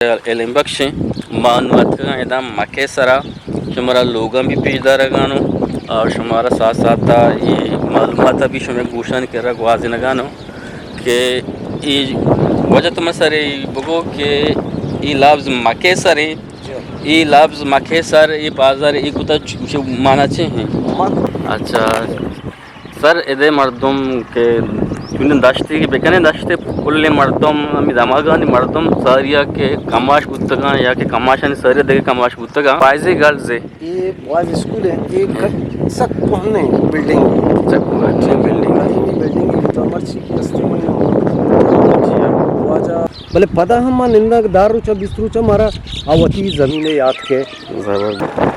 علم بخش معلومات کا ادام مکے سرا شمارا لوگاں بھی پیدا رگانو اور شمارا ساتھ ساتھ یہ معلومات بھی شمیں گوشان کر رہا گواز نگانو کہ یہ وجہ تمہیں سر بگو کہ یہ لفظ مکے سر یہ لفظ مکے سر یہ بازار یہ کتا مانا ہیں. اچھا سر ادے مردم کے چونن داشتی کہ بکنے داشتے کل مردم امی دماغانی مردم ساریا کے کماش بودتگاں یا کہ کماشانی ساریا دیکھ کماش بودتگاں پائزی گرز ہے یہ بوائز اسکول ہے ایک سک پہنے بلڈنگ چکو اچھی بلڈنگ بلڈنگ تو مرچی کستے میں واجہ بلے پتہ ہم نندہ دارو چا بسترو چا مارا آواتی زمین یاد کے زبردست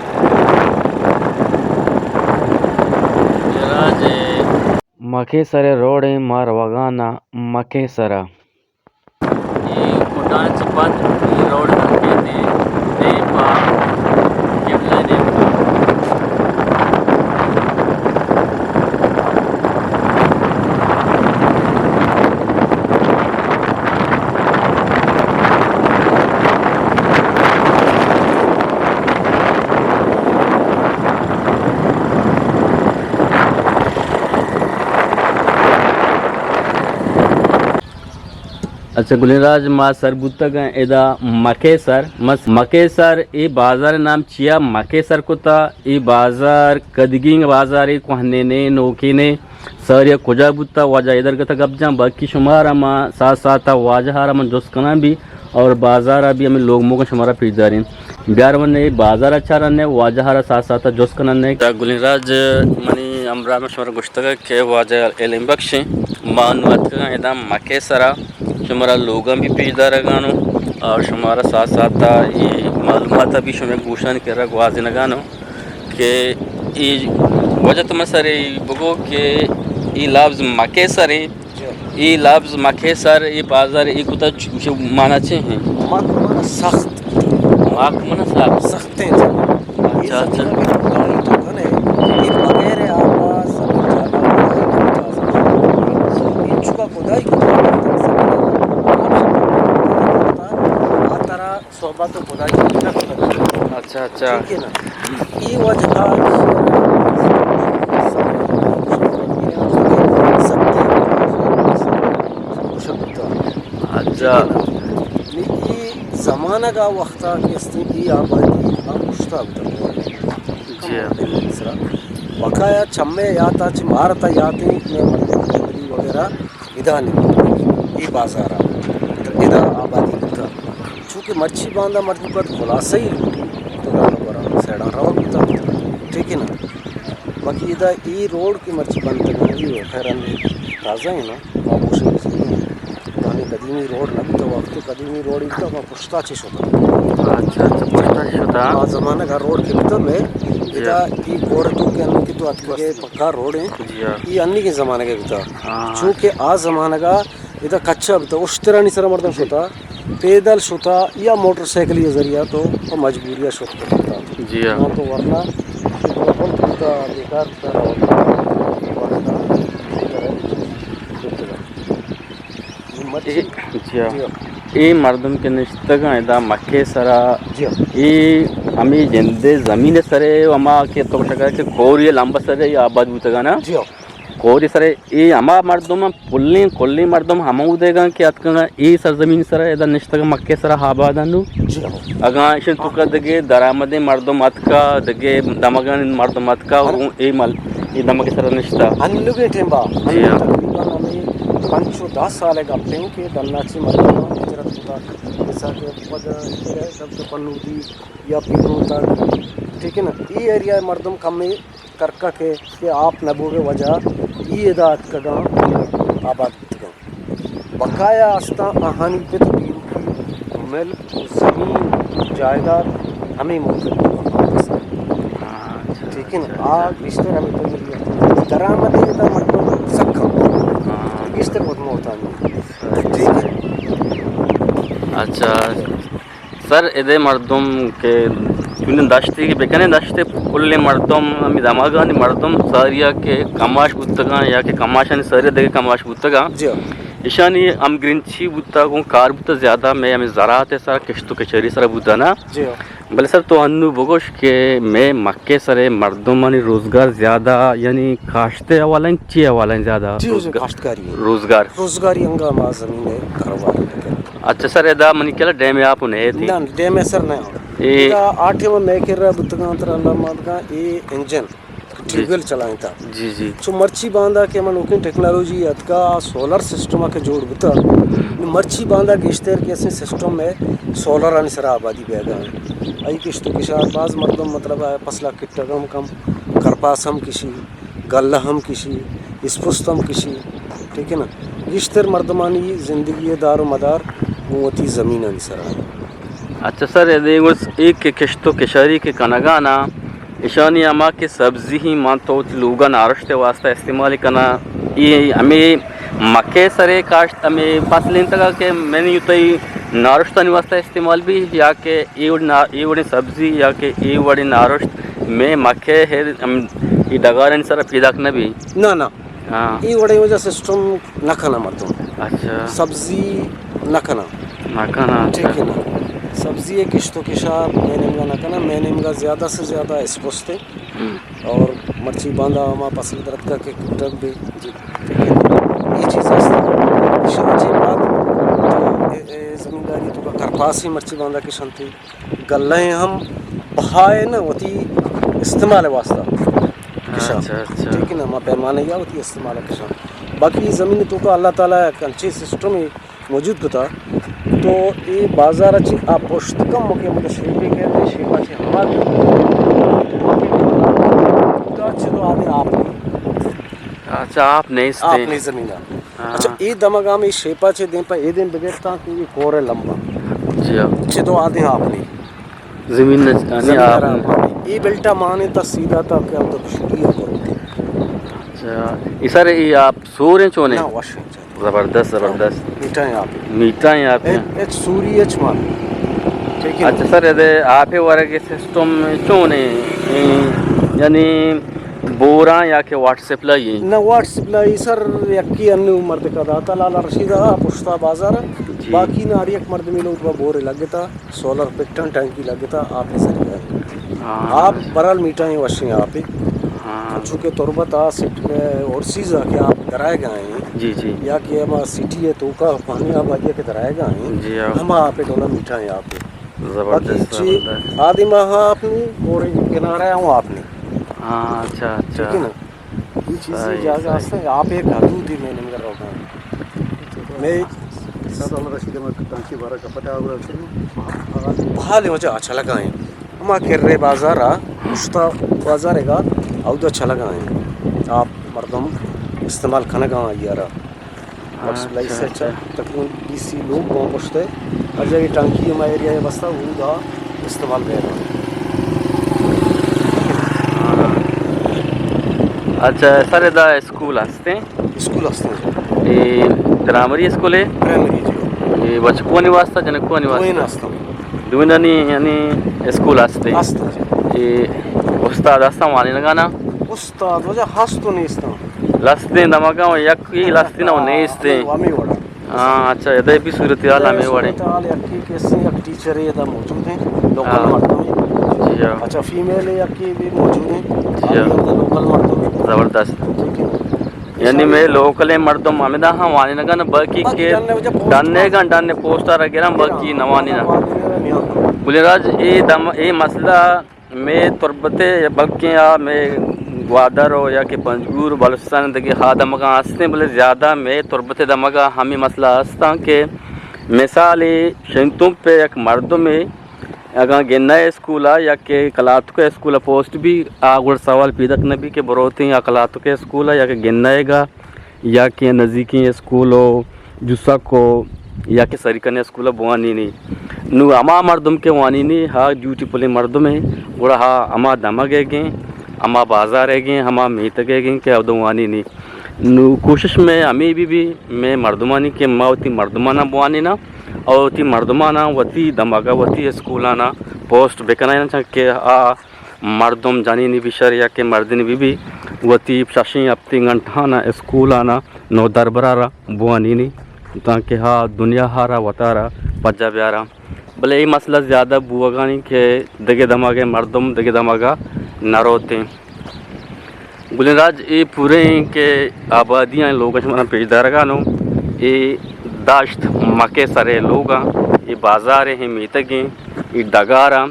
مکے سرے روڈ مار وگانا مکے سرا یہ کٹان چپات یہ روڈ کرتے تھے دیپا قبلہ دیپا اچھا گلین راج ما سر بودتگاں ادا مکے سر مکے سر ای بازار نام چیا مکے سر کتا ای بازار کدگینگ بازار ای کوہنے نوکینے ساریا کجا بودتا واجہ ادھر گتا گب جاں باقی شمارا ما ساتھ ساتھ واجہ ہارا من جس کنا بھی اور بازارہ بھی ہمیں لوگ موقع شمارا پیش دارین بیار وننے بازار اچھا رہنے واجہ ہارا ساتھ ساتھ جس کنا نے گلین راج منی امرا میں شمارا گشتگا کہ واجہ علم بخش معلومات کا ادام مکے سرا شمارا لوگاں بھی پیدا رگانو اور شمارا ساتھ ساتھ یہ معلومات بھی شمیں گوشان کر رہا گواز نگانو کہ یہ وجہ تمہیں سر بگو کہ یہ لفظ مکے سر یہ لفظ مکے سر یہ بازار یہ کتا مانا ہیں سخت ماک منا صاحب سخت ہیں اچھا اچھا یہ بغیر آواز چکا خدائی صحبت خدائی اچھا اچھا ٹھیک ہے نا یہ وجہ اچھا یہ زمانہ کا وقت کہ یہ آبادی ہم کشتا بقایا چھمے یاتا چمارتا یاتی میں وغیرہ ادا نہیں یہ بازارہ ادا آبادی ہوتا چونکہ مرچی باندھا مرچی پر خلاصہ ہی لوٹی تو گانا برا سیڑا روا ہوتا ٹھیک ہے نا باقی ادا ای روڈ کی مرچی بنتے ہیں یہ خیران تازہ ہے نا آپ اسے دانی قدیمی روڈ نبی تو وقت قدیمی روڈ ہوتا وہاں پشتا چیز ہوتا اچھا اچھا پشتا چیز ہوتا زمانہ کا روڈ کے بطر میں ادا ای گورتوں کے انہوں کی تو اتنے کے پکا روڈ ہیں یہ انی کے زمانہ کے بطر چونکہ آج زمانہ کا ادا کچھا بطر اس طرح نہیں سر مردم شتا پیدل شتا یا موٹر سائیکل یہ ذریعہ تو مجبوریہ شتا ہوتا تو ورنہ بیکار یہ مردم کے نشتگاں ادا مکے سرا یہ ہمیں جندے زمین سرے ہما کے تو شکا کہ کوری لمبا سرے یہ آباد بوتگا نا کوری سرے یہ ہما مردم کلی مردم ہمو دے گا کہ اتکا یہ سرزمین سرے ادا نشتگاں مکے سرا آباد انو اگاں اشن تکا دگے درامد مردم اتکا دگے دمگان مردم اتکا یہ دمگے سرا نشتا انلو کے ٹھمبا تقریباً ہمیں 5-10 سالے کا پلیں کہ دلناچی مردم ہجرت ہوتا جیسا کہ وجہ سب پنو دی یا پیرو تک ٹھیک ہے نا یہ ایریا مردم کم میں کرکا کے کہ آپ نبو کے وجہ یہ ادات کا گاں آباد گاں بقایا آستا آہانی پہ تو پیرو کی ملک زمین جائیداد ہمیں موجود ٹھیک ہے نا آگ رشتے ہمیں تو یہ درآمد ہے تو مردم سکھم اس طرح بہت ہوتا ہے ٹھیک ہے. اچھا سر ادے مردم کے چونن داشتی کہ بکنے داشتے کل مردم ہمیں دماغانی مردم ساریا کے کماش بودتگاں یا کہ کماشانی ساریا دیکھ کماش بودتگاں اشانی ام گرنچی بوتا کو کار بوتا زیادہ میں ہمیں زراعت ہے سر کشتو کچری سر بوتا نا جی بلے سر تو انو بگوش کہ میں مکے سر مردمانی روزگار زیادہ یعنی کاشتے والن چی والن زیادہ جی کاشتکاری ہے روزگاری انگا ما زمین ہے کاروبار اچھا سر ادا منی کلا ڈیم آپ نے تھی نہ ڈیم سر نہیں ادا آٹھ میں کر رہا بتگاں تر اللہ مادگاں اے انجن ٹیوب ویل چلائیں تھا جی جی سو مرچی باندھا کہ من اوکن ٹیکنالوجی اتکا سولر سسٹم کے جوڑ بتا مرچی باندھا گشتر کے سسٹم میں سولر ان سرا آبادی بیگا ای کشتو کشار بعض مردم مطلب ہے پسلا کٹگم کم کرپاس ہم کشی گلہ ہم کشی اسپستم کشی ٹھیک ہے نا گشتر مردمانی زندگی دار و مدار موتی زمین ان سرا. اچھا سر ایک کشتو کشاری کے کنگانا ایشانی اما کے سبزی ہی مان تو لوگا نارشت واسطہ استعمال کرنا یہ ہمیں مکے سرے کاشت ہمیں فصلیں تک کہ میں نے یوتائی نارشتانی واسطہ استعمال بھی یا کہ ای وڑی سبزی یا کہ ای وڑی نارشت میں مکے ہے یہ ڈگارن سر پیدا کرنا بھی نہ ہاں ای وڑی وجہ سسٹم نہ کھانا مردم اچھا سبزی نہ کھانا ٹھیک ہے نا سبزی ہے کشتو کشار میں نے نہ کھانا میں نے زیادہ سے زیادہ اسپوستے اور مرچی باندھا ہما پسل درد کا کہ کٹک بھی یہ چیز شاچی بعد تو زمینداری تو کا کرپاس ہی مرچی باندھا کشن تھی گلہیں ہم بہائے نا ہوتی استعمال واسطہ کشا ٹھیک ہے نا ما پیمانے یا ہوتی استعمال کشا باقی زمین تو کا اللہ تعالیٰ کنچی سسٹم ہی موجود بتا تو یہ بازار اچھی آپ پوشت کم موقع مجھے شیپے کہتے ہیں شیپا چھے ہمارے اچھے تو آدھے آپ نہیں اچھا آپ نہیں زمین اچھا یہ دماغا میں شیپا چھے دیں پا یہ دن بگیرتا کہ یہ کور ہے لمبا اچھے تو آدھے آپ نہیں زمین یہ بیلٹا مانے تا سیدھا تا کیا ہوتا شکریہ کرو اچھا یہ سر یہ آپ سور ہیں چونے نا واشنگ زبردست میٹھا ہیں آپ ایک سوری ایچ مان اچھا سر یہ آپ ورہ کے سسٹم چونے یعنی بورا یا کہ واٹس ایپ لائیے نہ واٹس ایپ لائی سر یکی انو مرد کا داتا لالا رشیدہ پشتا بازار باقی نہ ایک مرد میں لوگ بورے لگتا سولر پکٹن ٹینکی لگتا آپ نے سر گئے آپ برال میٹھائیں وشیں آپ چونکہ تربت سٹ اور سیزا کہ آپ درائے گئے ہیں جی جی یا کہ ہم سٹی ہے تو کا پانی آبادی کے درائے گئے ہیں ہم آپ ڈولا میٹھائیں آپ باقی چی آدھی ماہ آپ نے اور کنارہ ہوں آپ نے اچھا ٹھیک ہے نا یہ چیزیں جاگہ آستا ہے آپ ایک حدود ہی میں نے مگر رہا ہوں میں ساتھ ہمارا شیدہ میں ٹانکی بارہ کا پتہ آگا بحال وجہ اچھا لگا ہیں ہما کر رہے بازارہ مشتا بازار ہے گا او تو اچھا لگا ہیں آپ مردم استعمال کھانا گاں آئیارہ واٹس پلائی سے اچھا تقریباً 20 لوگ گاں پشتے ہر جگہ ٹانکی ہما ایریا ہے بستا وہ دا استعمال کر رہا ہے اچھا سر ادا اسکول ہستے ہیں پرائمری اسکول ہے یہ بچکونی واسطہ جنکونی واسطہ دوینانی یعنی اسکول ہستے یہ استاد ہستا وانی لگانا استاد وجہ ہستو نیستا لستے دماغا یک لستے نہ نیستے اچھا ادھر بھی صورتحال ہمیں وڑے صورتحال یکی کیسے یک ٹیچر ہے ادھر موجود ہیں لوکل مردم ہے اچھا فیمیل ہے یکی بھی موجود ہیں لوکل مردم ہے زبردست یعنی میں لوکل مردم ہمیں ہاں وانی لگا نا باقی کے ڈاننے پوسٹر وغیرہ باقی نوانی نا بولے راج یہ مسئلہ میں تربتے بلکہ میں گوادر ہو یا کہ پنجگور بلوچستان دگی ہا دمگا ہستے بولے زیادہ میں تربتے دمگا ہمیں مسئلہ ہستا کہ مثال شنتوں پہ ایک مردوں میں اگر گننا اسکول یا کہ کلاتو کا اسکول پوسٹ بھی آگڑ سوال پیدا کرنا بھی کہ بروتے ہیں یا کلاتو کے اسکول یا کہ گننا گا یا کہ نزدیکی اسکول ہو جسا کو یا کہ سریکن اسکول بوانی نہیں نو اما مردم کے وانی نہیں ہاں ڈیوٹی پلے مردم ہے گوڑا ہاں اما دمگ گئیں اما بازار ہے گئیں ہما میت گئیں کہ اب وانی نہیں نو کوشش میں ہمیں بھی میں مردمانی کے ماوتی مردمانہ بوانی نا اور تی مردمانہ وتی دماغا وتی اسکولانا پوسٹ بکنا چاہ کہ مردم جانی نہیں بشر یا کہ مردنی بھی وتی شاشیں اپتی گھنٹانا اسکول آنا نو دربرارا بوانی نہیں تاکہ ہاں دنیا ہارا وطارا پجا بیارا بلے یہ مسئلہ زیادہ بوگانی کہ دگے دماغے مردم دگے دماغا نہ روتے گلین راج یہ پورے کہ آبادیاں لوگ ہمارا پیش دارگانوں یہ داشت مکے سرے لوگاں یہ بازار ہیں میتگیں یہ ڈگاراں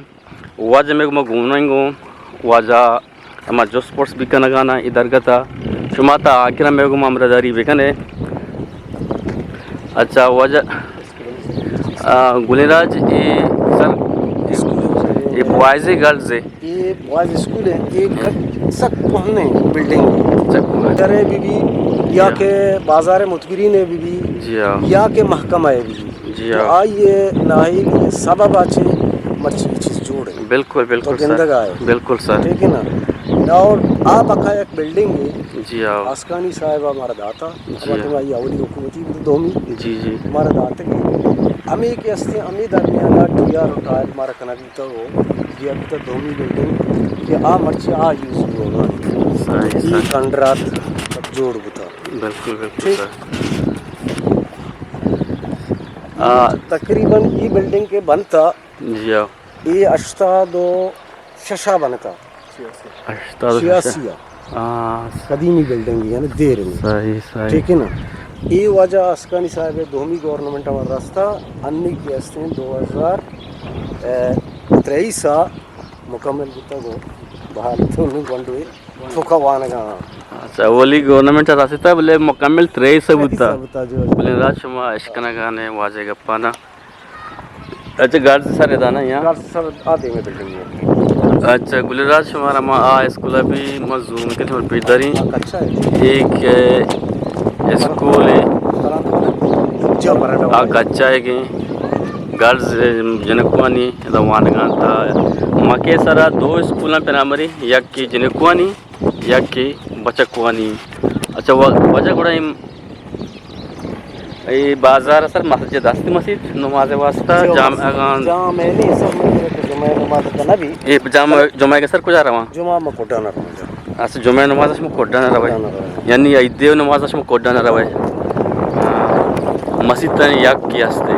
واجہ میں گھومیں گو واجہ ہمارا جو سپورٹس بھی کنگانا ادھر گتا شما تا آکرہ میں گو مامرداری بکنے اچھا وجہ گلین راج یہ سر یہ بوائز ہے گرلز ہے یہ بوائز اسکول ہے ایک سخت پہنے بلڈنگ ادھر ہے بھی یا کہ بازار متگرین ہے بھی جی ہاں یا کہ محکمہ ہے بھی جی تو ہاں آئیے ناہی سبب آچے مرچی چیز جوڑے بالکل بالکل تو گندگ آئے سر بالکل سر ٹھیک ہے نا اور آپ اکھا ایک بلڈنگ ہے جی ہاں آسکانی صاحبہ ہمارا داتا جی ہمارا آئی اولی حکومتی دومی جی جی ہمارا داتا کی ہمیں ایک ہستے ہمیں درمیانہ ٹیا روٹائل ہمارا کنابیتا ہو دیا بیتا دومی بلڈنگ کہ آ مرچی آ یوز ہوگا صحیح ای سر کنڈرات جوڑ بتا بالکل بالکل ٹھیک سر تقریباً ای بلڈنگ کے بنتا جی ہاں ای اشتاد و ششا بنتا سیاسیہ قدیمی بلڈنگ ہے نا دیر میں صحیح صحیح ٹھیک ہے نا یہ وجہ اسکانی صاحب دومی گورنمنٹ ہمارا راستہ انی کی ہستے ہیں 2023 مکمل بتا گو بحال تو نہیں بنڈوئے تھوکا وانگا اچھا اولی گورنمنٹ راستہ بلے مکمل 23 بتا بتا جو بلے راج شما اشکنا گانے واجہ گپانا اچھا گارڈ سر ادانا یہاں سر آتے ہیں بلڈنگ میں اچھا گلی راج شمارا ما اسکول بھی مزوم کے تھوڑ پیش داری اچھا ہے ایک اسکول ہے جو برڈا آگ اچھا ہے کہ گرلز جنکوانی روانگان تا مکے سرا 2 اسکولاں پرائمری یک کی جنکوانی یک کی بچکوانی اچھا وجہ گوڑا یہ بازار سر مسجد ہستی مسجد نماز واسطہ جامع نہیں سر جمعہ نماز کا نبی یہ جمعہ کے سر کو جا رہا ہوں جمعہ میں کوٹا نہ رہا اچھا جمعہ نماز اس میں کوڈا نہ رہا یعنی ایدیو نماز اس میں کوڈا نہ رہا مسجد تن یک کی ہستے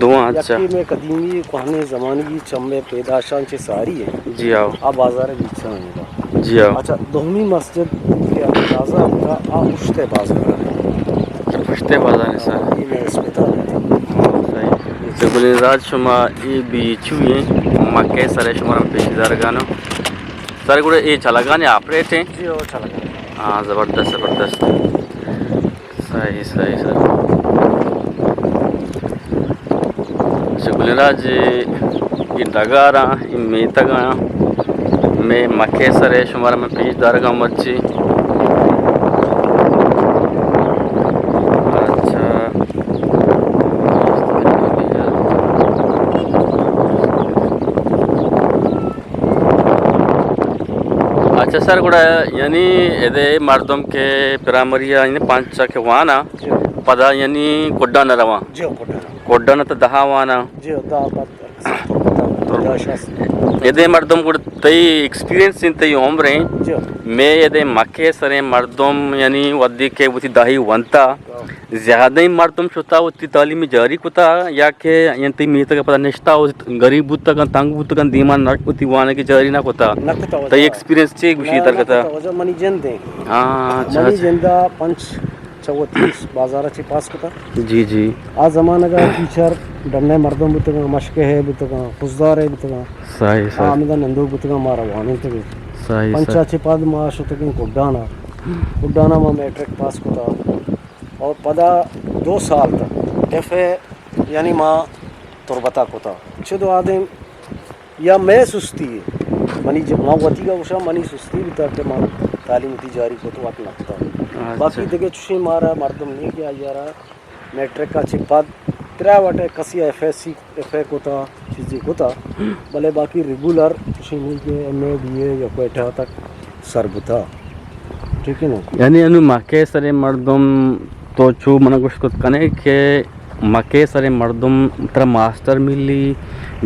دو اچھا یکی میں قدیمی کہنے زمانے کی چمے پیداشان چے ساری ہے جی آؤ اب بازار بیچ سے آنے گا جی آؤ اچھا دومی مسجد کے اندازہ ہوتا آ اشتے بازار ہے پشتے بازار ہے سر یہ میں اسپیتال صحیح گلین راج شما ای بیچو ہیں مکے سر شما رم پیشدار گانو سر گوڑے یہ چلا گانے آپریٹ ہیں جی وہ چلا گانے ہاں زبردست زبردست صحیح صحیح سر اچھا گلین راج یہ ڈگارا یہ میتگا میں مکے سر شما رم پیشدار گا مرچی اچھا سر گوڑا یعنی ادے مردم کے پرائمریا یعنی 5 کے وانا پدا یعنی کوڈا نہ رواں جی کوڈا نہ تو دہا وانا جی ادے مردم گوڑ تی ایکسپیرینس ان تی عمر ہیں میں ادے مکے سرے مردم یعنی ودی کے وتی داہی ونتا زیادہ ہی مردم شتا وتی تعلیمی جاری کتا یا کہ یعنی تی میتا کا پتہ نشتا غریب بوتا کا تنگ بوتا کا دیمان نٹ وتی وانا کی جاری نہ کتا تی ایکسپیرینس چے گوشی تر کتا منی جندے ہاں اچھا منی جندہ 534 بازار چے پاس کتا جی جی آ زمانہ کا ٹیچر ڈرنے مردم بوتا کا مشق ہے بوتا کا خزدار ہے بوتا کا صحیح صحیح آمدہ نندو بوتا کا مارا وانے تے صحیح 5 چے پاد معاش ہوتا کہ کوڈانا میں میٹرک پاس کتا اور پدا 2 سال تک ایف اے یعنی ماں تربتا کتا چھدو آدم یا میں سستی ہے منی جب ماں وطی کا وشا منی سستی بھی تاکہ ماں تعلیم تی جاری کو تو وقت نکتا باقی دیکھے چوشی مارا مردم نہیں کیا جا رہا میٹرک کا چھپاد ترہ وٹے کسی F S C F A کوتا چیزی کوتا بلے باقی ریگولر چوشی نہیں کہ ایم اے بی اے یا کوئٹہ تک سر بتا ٹھیک ہے نا یعنی انو مکے سرے مردم تو چو منہ کچھ کت کنے کہ مکے سرے مردم ترہ ماسٹر ملی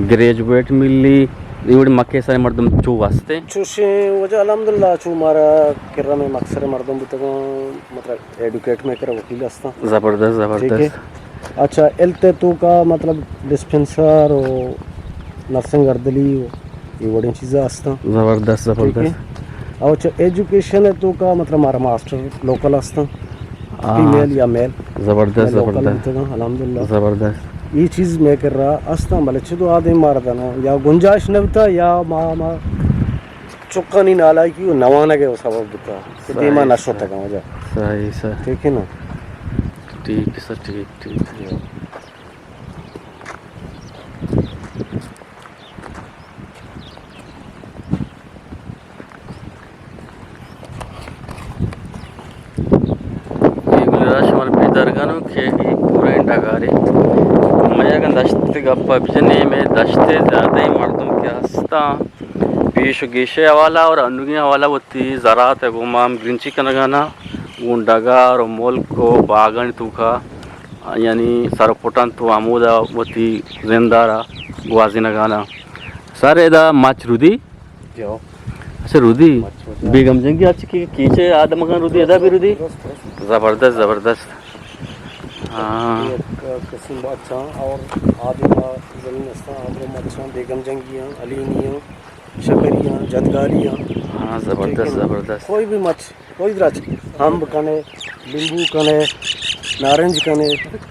گریجویٹ ملی ایوڑ مکے سارے مردم چو واسطے چوشے وجہ الحمدللہ چو مارا کرہ میں مکسر مردم بتگا مطلب ایڈوکیٹ میں کرا وکیل ہستا. زبردست ٹھیک ہے. زبردست. اچھا ایلتے تو کا مطلب ڈسپنسر و نرسنگ اردلی یہ بڑی چیزیں ہستا. زبردست ٹھیک ہے. زبردست. اور اچھا ایجوکیشن ہے تو کا مطلب ہمارا ماسٹر لوکل ہستا فیمیل یا میل زبردست لوکل زبردست بتگا الحمدللہ. زبردست. یہ چیز میں کر رہا ہستا بلے چھو آدمی مارتا نا یا گنجائش نہ بتا یا ما چکا نہیں نالا کی وہ نوانا کے سبب بتا کہ دیما نشو تکا مجھا. صحیح سر. ٹھیک ہے نا. ٹھیک ہے سر. ٹھیک ٹھیک. درگانوں کے پورے ڈگارے مجھے اگر دشت گپا بجنے میں دشتے زیادہ ہی مردم کے ہستا پیش گیشے حوالہ اور انوگی حوالہ ہوتی زراعت گمام گرنچی کنگانا اون ڈگار اور ملک کو باغن تو کا یعنی سرپوٹان تو عمودہ ہوتی زندارہ گوازی نگانا. سر ادا مچ رودی جو اچھا رودی بیگم جنگی اچھی کی کیچے آدم مگان رودی ادا بھی رودی. زبردست زبردست. ہاں قسم اچھا اور آدم زمین استا آدم اچھا بیگم جنگیاں علینیاں شکریاں جدگاریاں. ہاں زبردست زبردست. کوئی بھی مچ کوئی درچ ہم کنے لیمبو کنے نارنج کنے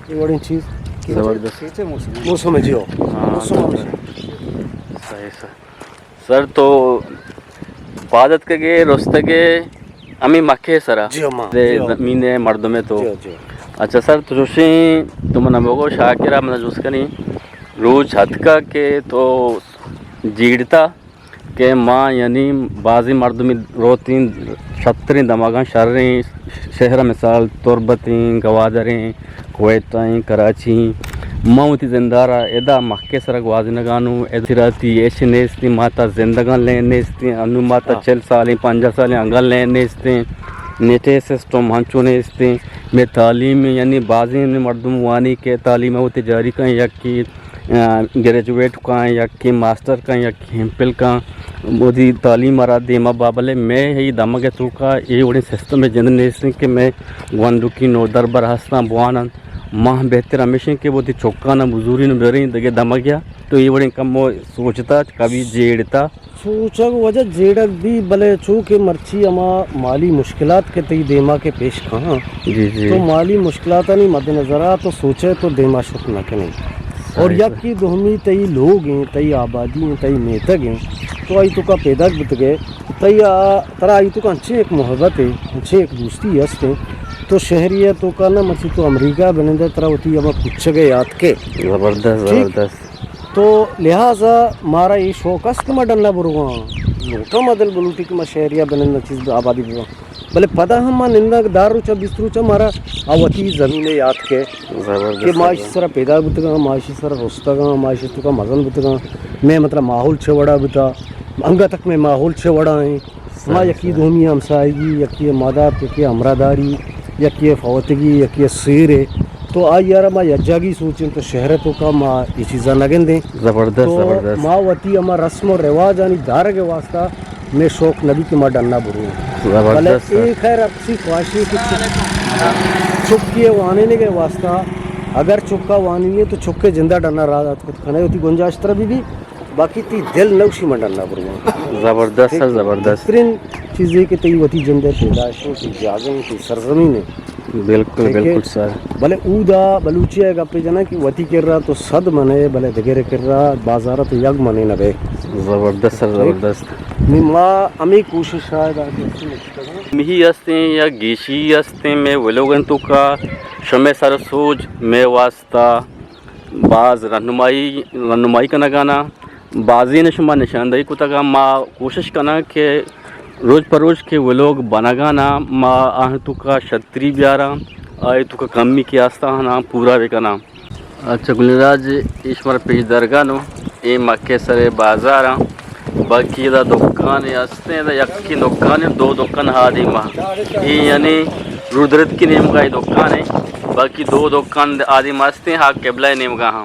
یہ بڑی چیز زبردست. موسم جیو ہاں موسم میں صحیح سر. سر تو عبادت کے گئے رستے کے امی مکھے سرا جی ہاں زمین مردوں میں تو. جی جی اچھا سر تو جوشیں تم نبوگو شاکرہ من جوس کنی روز ہتکا کے تو جیڑتا کہ ماں یعنی بعضی مردمی روتین شتریں دماغاں شرریں شہر مثال تربتیں گوادریں کویتائیں کراچیں موتی زندارہ ادا مکے سر گوازی نگانو ادھراتی ایشی نیستی ماتا زندگان لین نیستی انو ماتا 40 سالیں 50 سالیں انگل لین نیستی نیٹے سسٹم ہنچو نیستی میں تعلیم یعنی بعضی مردم وانی کے تعلیم ہوتی جاری کہیں یکی گریجویٹ کا یکی ماسٹر کا یکی ہمپل کا بودھی تعلیم مرا دیما بابلے میں ہی دمگے تو کا یہ وڑی سسٹم میں جند نیستی کہ میں گوندو کی نو در برہستا بوانا ماہ بہتر ہمیشہ کہ وہ تھی چوکانا بزوری نے بیریں دگے دم گیا تو یہ بڑی کم وہ سوچتا کبھی جیڑتا سوچا وجہ جیڑک بھی بلے چونکہ مرچی اما مالی مشکلات کے تی دیما کے پیش کہاں جی جی تو مالی مشکلات نہیں مد نظرہ تو سوچے تو دیما شک نہ کریں اور یک کی دہمی تئی لوگ ہیں تئی آبادی ہیں تئی میتگ ہیں تو آئی تو کا پیدا بت گئے تئی ترا آئی تو کا اچھے ایک محبت ہے اچھے ایک دوستی ہستے تو شہری ہے تو کا نا مچھی تو امریکہ بنندے طرح ہوتی اب پوچھ گئے یاد کے زبردست زبردست. تو لہٰذا مارا یہ شوق ہے کہ میں ڈلنا برگا نوٹا مدل بلوٹی کہ میں شہریہ بننا چیز آبادی برگا بلے پتہ ہم ماں نندہ دار روچا بستر روچا مارا آواتی زمین یاد کے کہ معاشی سرا پیدا بتگا معاشی سرا رستا گا معاشی تو کا مزن بتگا میں مطلب ماحول چھے وڑا بتا انگا تک میں ماحول چھے وڑا ہیں ماں یکی دومی ہمسائیگی یکی مادات یکی امراداری یکی فوتگی یکی سیر ہے تو آئی یارا ماں یجاگی سوچیں تو شہرتوں کا ماں یہ چیزاں نگن دیں زبردست تو زبردست. ماں وتی اما رسم و رواج آنی دار کے واسطہ میں شوق نبی کی ماں ڈننا بروں بلے زبردست ایک خیر اپسی خواہشی کہ چکیے وانے کے واسطہ اگر چکا وانی ہے تو چکے زندہ ڈننا رہا تو کھانے ہوتی گنجائش طرح بھی باقی تی دل نوشی میں ڈننا بروں زبردست سر زبردست. بہترین چیز یہ کہ تی وتی جندے پیدائشوں کی جاگیں کی سرزمین ہے بالکل بالکل سر. بلے اودا بلوچی ہے گپے جنا کہ وتی کر رہا تو صد منے بلے دگرے کر رہا بازارہ تو یگ منے نہ بے. زبردست سر زبردست. ماں امی کوشش شاید میہی ہستے یا گیشی ہستے میں وہ لوگن تو کا شمع سر سوج میں واسطہ بعض رہنمائی کا نگانا بعضی نے شما نشاندہی کو تگا ماں کوشش کرنا کہ روز پر روز کے وہ لوگ بناگانا ماں آہ تو کا شتری بیارا آئے تو کا کمی کی آستہ نا پورا بکنا. اچھا گلراج ایشمر پیش درگانو اے مکے سرے بازاراں باقی دا دکان ہستے دا یکی دکان دو دکان ہادی ماں یہ یعنی رودرت کی نیم کا یہ دکان ہے باقی دو دکان آدھی ماستے ہاں قبلہ نیم کا ہاں